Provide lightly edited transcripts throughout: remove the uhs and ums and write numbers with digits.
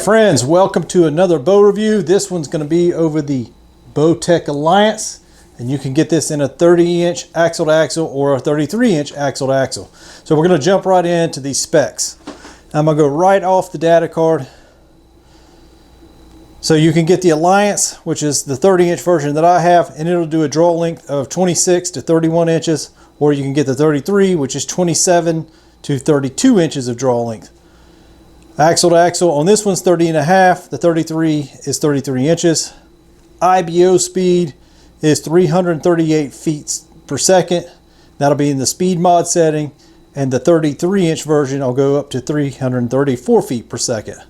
friends, welcome to another bow review. This one's going to be over the Bowtech Alliance, and you can get this in a 30-inch axle to axle or a 33-inch axle to axle. So we're going to jump right into these specs. I'm going to go right off the data card. So you can get the Alliance, which is the 30-inch version that I have, and it'll do a draw length of 26 to 31 inches, or you can get the 33, which is 27 to 32 inches of draw length. Axle to axle on this one's 30.5, the 33 is 33 inches. IBO speed is 338 feet per second. That'll be in the speed mod setting, and the 33-inch version will go up to 334 feet per second.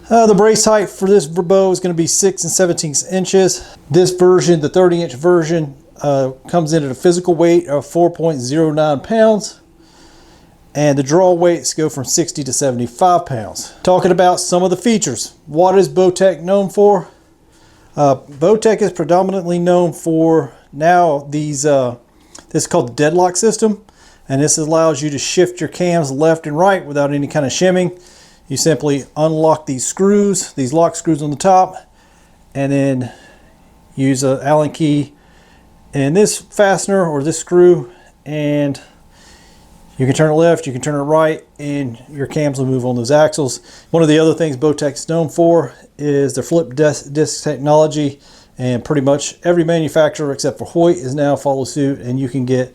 The brace height for this bow is going to be 6 17 inches. This version, the 30-inch version, comes in at a physical weight of 4.09 pounds. And the draw weights go from 60 to 75 pounds. Talking about some of the features. What is Bowtech known for? Bowtech is predominantly known for now these, this is called the Deadlock system. And this allows you to shift your cams left and right without any kind of shimming. You simply unlock these screws, these lock screws on the top, and then use an Allen key and this fastener or this screw, and you can turn it left, you can turn it right, and your cams will move on those axles. One of the other things Bowtech is known for is their flip disc technology, and pretty much every manufacturer except for Hoyt is now follow suit, and you can get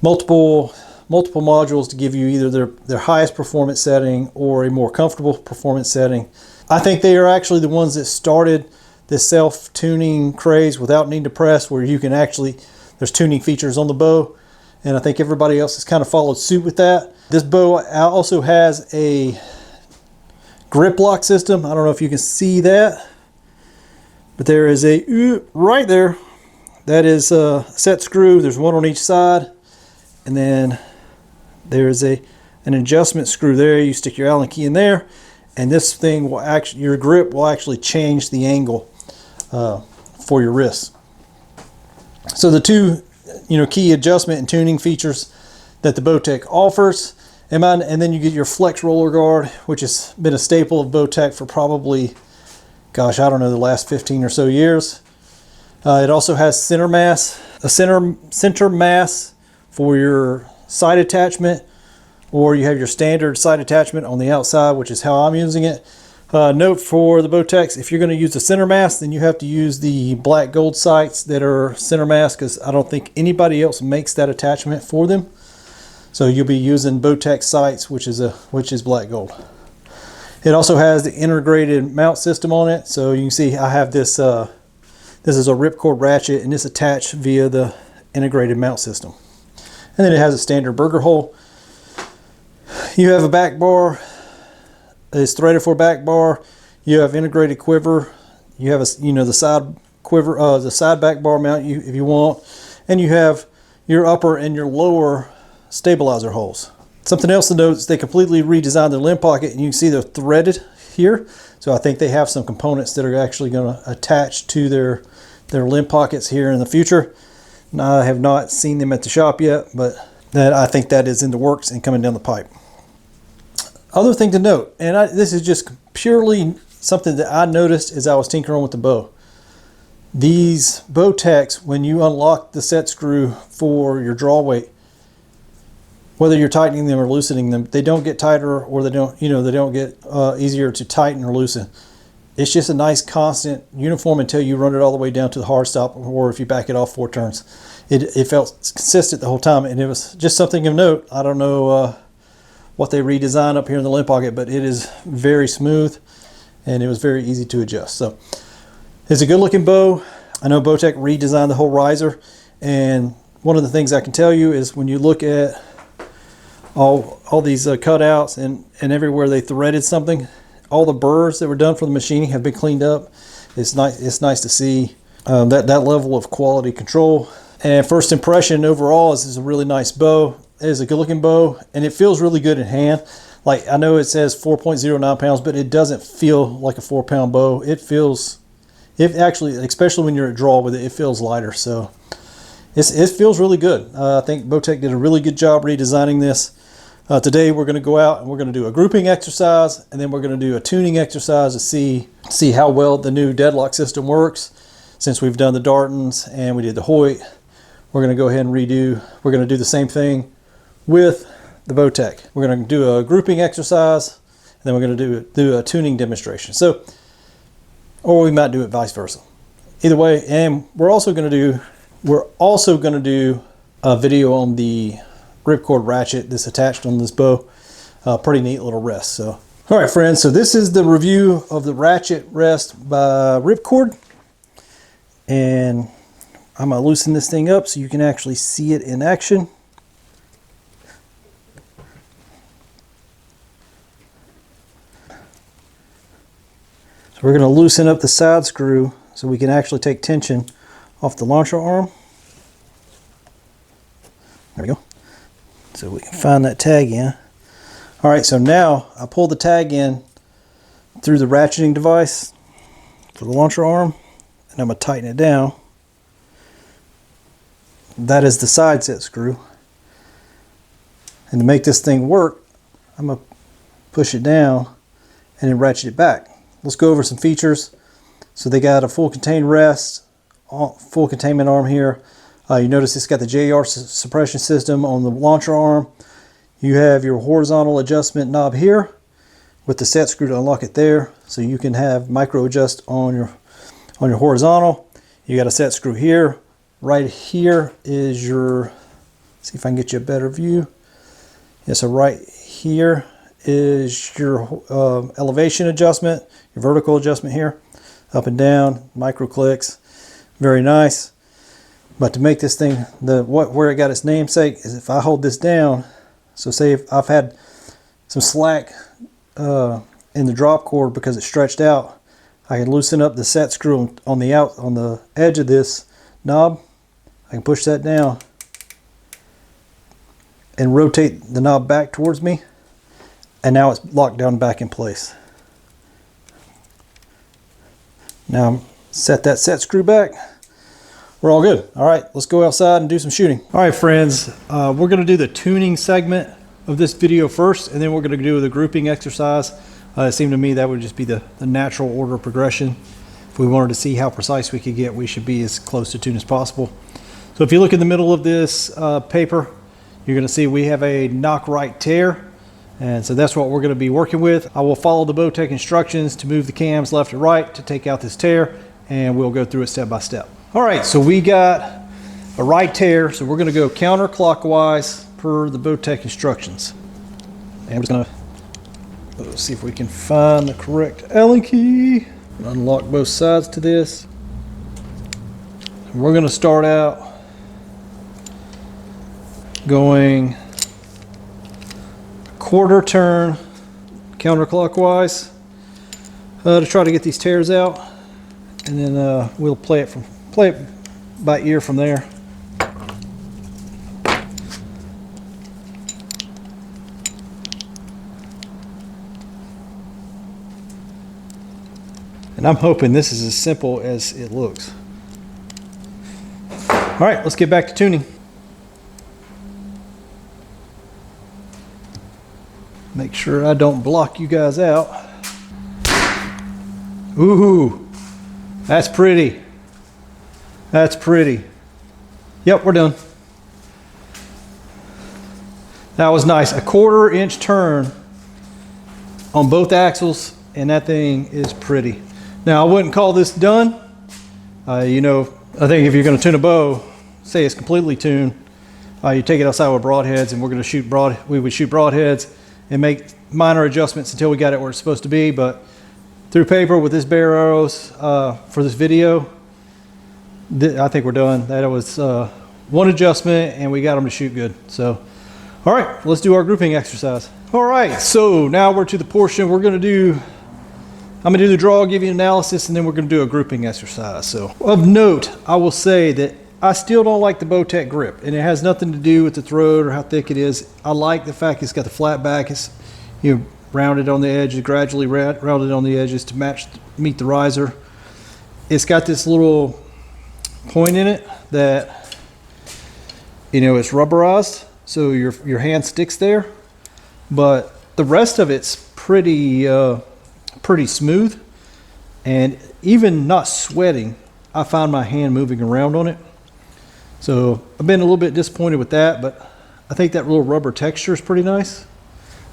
multiple modules to give you either their highest performance setting or a more comfortable performance setting. I think they are actually the ones that started this self-tuning craze without needing to press, where you can actually, there's tuning features on the bow. And I think everybody else has kind of followed suit with that. This bow also has a grip lock system. I don't know if you can see that, but there is a, right there, that is a set screw. There's one on each side. And then there's an adjustment screw there. You stick your Allen key in there, and this thing will actually, your grip will actually change the angle for your wrists. So the two key adjustment and tuning features that the Bowtech offers. And then you get your flex roller guard, which has been a staple of Bowtech for probably, gosh, I don't know, the last 15 or so years. It also has a center mass for your side attachment, or you have your standard side attachment on the outside, which is how I'm using it. Note for the Bowtechs, if you're going to use the center mass, then you have to use the black gold sights that are center mass, because I don't think anybody else makes that attachment for them. So you'll be using Bowtech sights, which is black gold. It also has the integrated mount system on it. So you can see I have this. This is a Ripcord Ratchet, and it's attached via the integrated mount system. And then it has a standard burger hole. You have a back bar. It's threaded for back bar. You have integrated quiver. You have the side quiver, the side back bar mount if you want, and you have your upper and your lower stabilizer holes. Something else to note is they completely redesigned their limb pocket, and you can see they're threaded here. So I think they have some components that are actually going to attach to their limb pockets here in the future. Now, I have not seen them at the shop yet, but I think that is in the works and coming down the pipe. Other thing to note, and this is just purely something that I noticed as I was tinkering with the bow. These Bowtechs, when you unlock the set screw for your draw weight, whether you're tightening them or loosening them, they don't get tighter, or they don't get easier to tighten or loosen. It's just a nice constant uniform until you run it all the way down to the hard stop, or if you back it off 4 turns. It felt consistent the whole time, and it was just something of note. I don't know what they redesigned up here in the limb pocket, but it is very smooth, and it was very easy to adjust. So it's a good looking bow. I know Bowtech redesigned the whole riser, and one of the things I can tell you is when you look at all these cutouts and everywhere they threaded something, all the burrs that were done for the machining have been cleaned up. It's nice to see that level of quality control. And first impression overall is a really nice bow. It is a good looking bow, and it feels really good in hand. Like, I know it says 4.09 pounds, but it doesn't feel like a 4-pound bow. It actually, especially when you're at draw with it, it feels lighter. So it feels really good. I think Bowtech did a really good job redesigning this. Today we're going to go out and we're going to do a grouping exercise, and then we're going to do a tuning exercise to see how well the new Deadlock system works. Since we've done the Dartons and we did the Hoyt, we're going to go ahead and we're going to do the same thing with the Bowtech. We're going to do a grouping exercise, and then we're going to do a tuning demonstration. So, or we might do it vice versa. Either way, and we're also going to do a video on the Ripcord Ratchet that's attached on this bow. Pretty neat little rest. So, all right, friends. So this is the review of the Ratchet rest by Ripcord, and I'm gonna loosen this thing up so you can actually see it in action. So we're gonna loosen up the side screw so we can actually take tension off the launcher arm. There we go. So we can find that tag in. All right, so now I pull the tag in through the ratcheting device for the launcher arm, and I'm gonna tighten it down. That is the side set screw. And to make this thing work, I'm gonna push it down and then ratchet it back. Let's go over some features. So they got a full contained rest, full containment arm here. You notice it's got the JR suppression system on the launcher arm. You have your horizontal adjustment knob here with the set screw to unlock it there, so you can have micro adjust on your horizontal. You got a set screw here. Right here is your, see if I can get you a better view. Yeah, so right here is your elevation adjustment, your vertical adjustment here, up and down, micro clicks, very nice. But to make this thing, where it got its namesake is if I hold this down. So say if I've had some slack in the drop cord because it's stretched out, I can loosen up the set screw on the edge of this knob. I can push that down and rotate the knob back towards me, and now it's locked down back in place. Now set that set screw back. We're all good. All right, let's go outside and do some shooting. All right, friends, we're gonna do the tuning segment of this video first, and then we're gonna do the grouping exercise. It seemed to me that would just be the natural order of progression. If we wanted to see how precise we could get, we should be as close to tune as possible. So if you look in the middle of this paper, you're gonna see we have a knock right tear. And so that's what we're gonna be working with. I will follow the Bowtech instructions to move the cams left to right to take out this tear, and we'll go through it step by step. All right, so we got a right tear, so we're gonna go counterclockwise per the Bowtech instructions. And I'm just gonna see if we can find the correct Allen key. Unlock both sides to this. And we're gonna start out going quarter turn counterclockwise to try to get these tears out, and then we'll play it by ear from there. And I'm hoping this is as simple as it looks. All right, let's get back to tuning. Make sure I don't block you guys out. Ooh, that's pretty. That's pretty. Yep, we're done. That was nice. A 1/4 inch turn on both axles, and that thing is pretty. Now, I wouldn't call this done. You know, I think if you're going to tune a bow, say it's completely tuned, you take it outside with broadheads, and we're going to we would shoot broadheads and make minor adjustments until we got it where it's supposed to be. But through paper with this bare arrows for this video, I think we're done. That was one adjustment, and we got them to shoot good. So, all right, let's do our grouping exercise. All right, so now we're to the portion I'm gonna do the draw, give you an analysis, and then we're gonna do a grouping exercise. So, of note, I will say that I still don't like the Bowtech grip, and it has nothing to do with the throat or how thick it is. I like the fact it's got the flat back. It's, you know, rounded on the edges, gradually rounded on the edges to meet the riser. It's got this little point in it that, you know, it's rubberized, so your hand sticks there. but the rest of it's pretty smooth, and even not sweating, I find my hand moving around on it. So I've been a little bit disappointed with that, but I think that little rubber texture is pretty nice.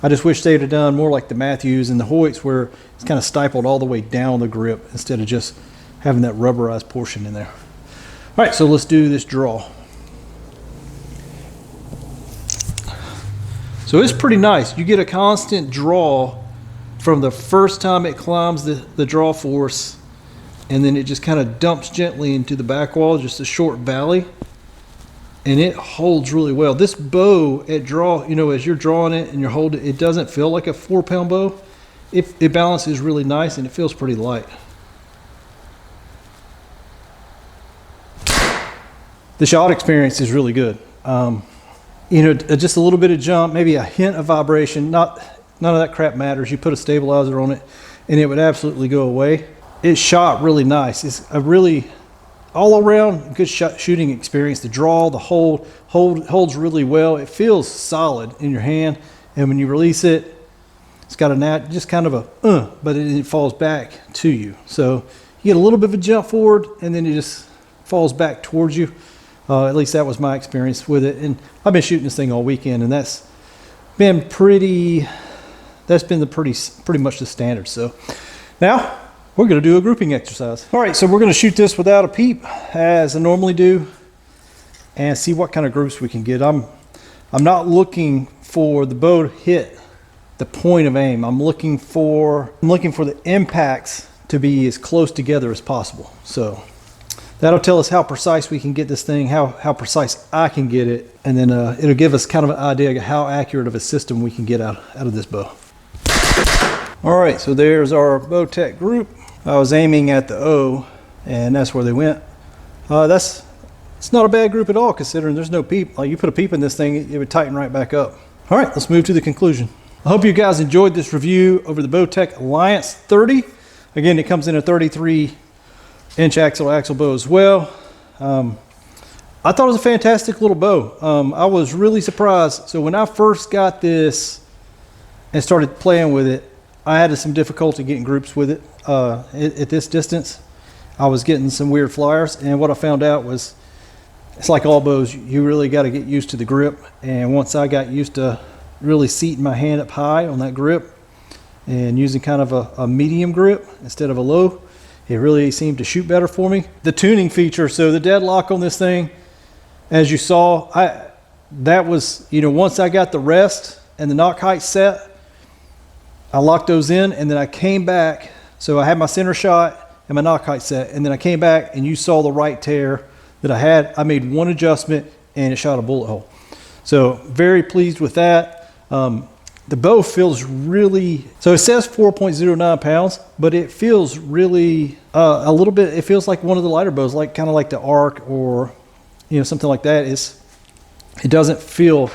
I just wish they'd have done more like the Matthews and the Hoyts, where it's kind of stippled all the way down the grip instead of just having that rubberized portion in there. All right, so let's do this draw. So it's pretty nice. You get a constant draw from the first time it climbs the draw force, and then it just kind of dumps gently into the back wall, just a short valley, and it holds really well. This bow at draw, you know, as you're drawing it and you're holding it, it doesn't feel like a 4-pound bow. It balances really nice, and it feels pretty light. The shot experience is really good. You know, just a little bit of jump, maybe a hint of vibration. None of that crap matters. You put a stabilizer on it, and it would absolutely go away. It shot really nice. It's a really all around good shooting experience. The draw, the holds really well. It feels solid in your hand, and when you release it, it's got a just kind of a but it falls back to you. So you get a little bit of a jump forward, and then it just falls back towards you. At least that was my experience with it, and I've been shooting this thing all weekend, and that's been pretty much the standard. So now we're going to do a grouping exercise. All right, so we're going to shoot this without a peep, as I normally do, and see what kind of groups we can get. I'm not looking for the bow to hit the point of aim. I'm looking for the impacts to be as close together as possible. So that'll tell us how precise we can get this thing, how precise I can get it, and then it'll give us kind of an idea of how accurate of a system we can get out of this bow. All right, so there's our Bowtech group. I was aiming at the O, and that's where they went. It's not a bad group at all, considering there's no peep. Like, you put a peep in this thing, it would tighten right back up. All right, let's move to the conclusion. I hope you guys enjoyed this review over the Bowtech Alliance 30. Again, it comes in a 33-inch axle bow as well. I thought it was a fantastic little bow. I was really surprised. So when I first got this and started playing with it, I had some difficulty getting groups with it at this distance. I was getting some weird flyers, and what I found out was, it's like all bows, you really got to get used to the grip. And once I got used to really seating my hand up high on that grip and using kind of a medium grip instead of a low, it really seemed to shoot better for me. The tuning feature, so the deadlock on this thing, as you saw, that was, you know, once I got the rest and the knock height set, I locked those in, and then I came back. So I had my center shot and my knock height set, and then I came back, and you saw the right tear that I had. I made one adjustment, and it shot a bullet hole. So very pleased with that. The bow feels really, so it says 4.09 pounds, but it feels really a little bit, it feels like one of the lighter bows, like kind of like the Arc or, you know, something like that. It doesn't feel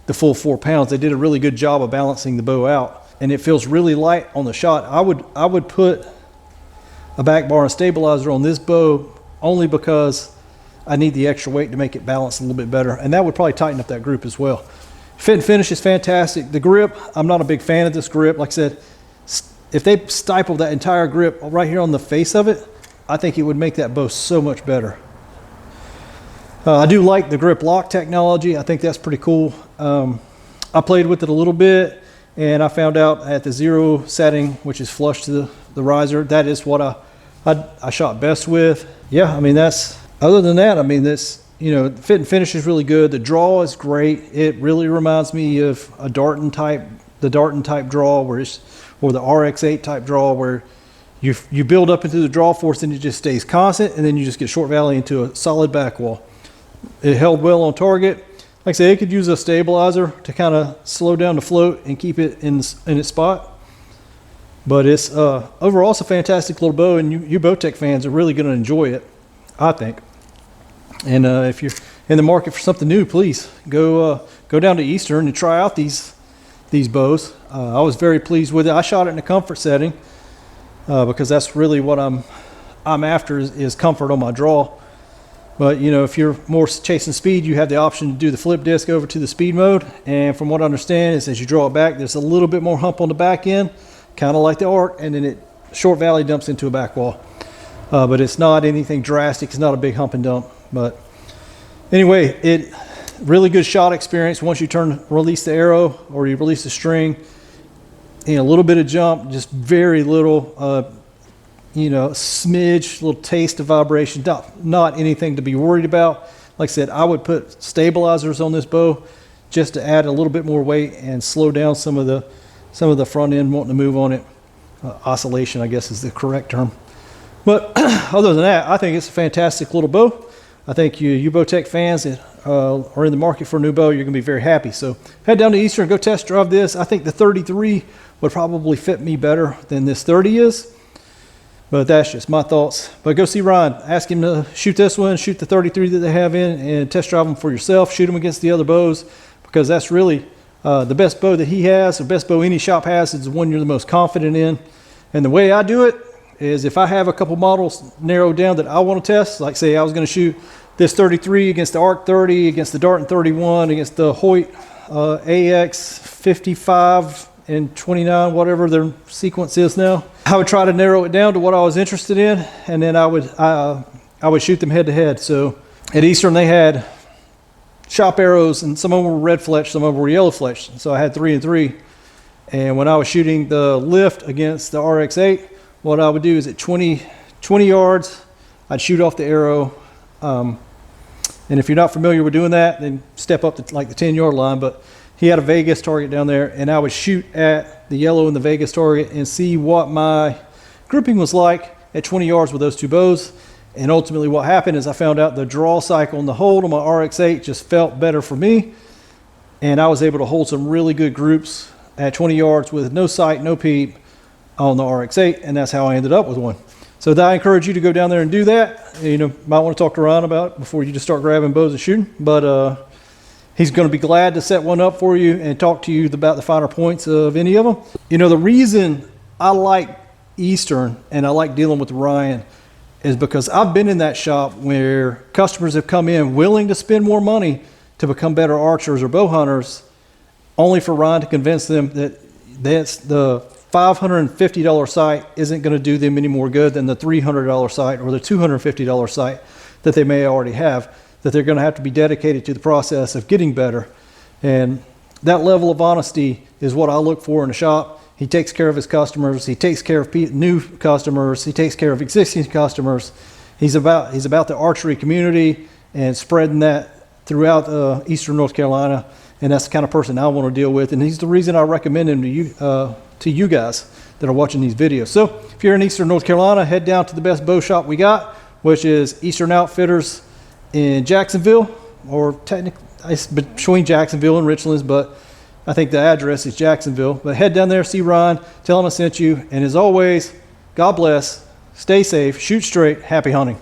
the full 4 pounds. They did a really good job of balancing the bow out, and it feels really light on the shot. I would put a back bar and stabilizer on this bow only because I need the extra weight to make it balance a little bit better, and that would probably tighten up that group as well. Fit and finish is fantastic. The grip, I'm not a big fan of this grip. Like I said, if they stippled that entire grip right here on the face of it, I think it would make that bow so much better. I do like the grip lock technology. I think that's pretty cool. I played with it a little bit, and I found out at the 0 setting, which is flush to the riser, that is what I shot best with. Yeah, I mean, other than that, I mean, this, you know, fit and finish is really good. The draw is great. It really reminds me of the Darton type draw, or the RX-8 type draw, where you build up into the draw force and it just stays constant, and then you just get short valley into a solid back wall. It held well on target. Like I said, it could use a stabilizer to kind of slow down the float and keep it in its spot. But it's overall, it's a fantastic little bow, and you Bowtech fans are really going to enjoy it, I think. And if you're in the market for something new, please go down to Eastern and try out these bows. I was very pleased with it. I shot it in a comfort setting because that's really what I'm after is comfort on my draw. But you know, if you're more chasing speed, you have the option to do the flip disc over to the speed mode. And from what I understand is as you draw it back, there's a little bit more hump on the back end, kind of like the Arc, and then it short valley dumps into a back wall. But it's not anything drastic. It's not a big hump and dump. But anyway, it really good shot experience once you release the arrow or you release the string. And a little bit of jump, just very little, you know, smidge, little taste of vibration. Not anything to be worried about. Like I said, I would put stabilizers on this bow just to add a little bit more weight and slow down some of the front end wanting to move on it. Oscillation, I guess, is the correct term. But other than that, I think it's a fantastic little bow. I think you Bowtech fans that are in the market for a new bow, you're going to be very happy. So head down to Eastern and go test drive this. I think the 33 would probably fit me better than this 30 is. But that's just my thoughts. But go see Ryan. Ask him to shoot this one, shoot the 33 that they have in, and test drive them for yourself. Shoot them against the other bows, because that's really the best bow that he has, the best bow any shop has, is the one you're the most confident in. And the way I do it is if I have a couple models narrowed down that I want to test, like say I was going to shoot this 33 against the Arc 30, against the Dart 31, against the Hoyt AX 55 and 29, whatever their sequence is now. I would try to narrow it down to what I was interested in, and then I would shoot them head to head. So at Eastern they had shop arrows, and some of them were red fletch, some of them were yellow fletch. So I had 3 and 3. And when I was shooting the lift against the RX8, what I would do is at 20 yards, I'd shoot off the arrow. And if you're not familiar with doing that, then step up to like the 10-yard line. But he had a Vegas target down there, and I would shoot at the yellow and the Vegas target and see what my grouping was like at 20 yards with those two bows. And ultimately what happened is I found out the draw cycle and the hold on my RX8 just felt better for me. And I was able to hold some really good groups at 20 yards with no sight, no peep on the RX8. And that's how I ended up with one. So I encourage you to go down there and do that. You know, might want to talk to Ryan about it before you just start grabbing bows and shooting. But he's going to be glad to set one up for you and talk to you about the finer points of any of them. You know, the reason I like Eastern and I like dealing with Ryan is because I've been in that shop where customers have come in willing to spend more money to become better archers or bow hunters, only for Ryan to convince them that the $550 sight isn't going to do them any more good than the $300 sight or the $250 sight that they may already have, that they're going to have to be dedicated to the process of getting better. And that level of honesty is what I look for in a shop. He takes care of his customers. He takes care of new customers. He takes care of existing customers. He's about the archery community and spreading that throughout Eastern North Carolina. And that's the kind of person I want to deal with. And he's the reason I recommend him to you guys that are watching these videos. So if you're in Eastern North Carolina, head down to the best bow shop we got, which is Eastern Outfitters in Jacksonville, or technically it's between Jacksonville and Richlands, but I think the address is Jacksonville. But head down there, see Ryan, tell him I sent you, and as always, God bless, stay safe, shoot straight, happy hunting.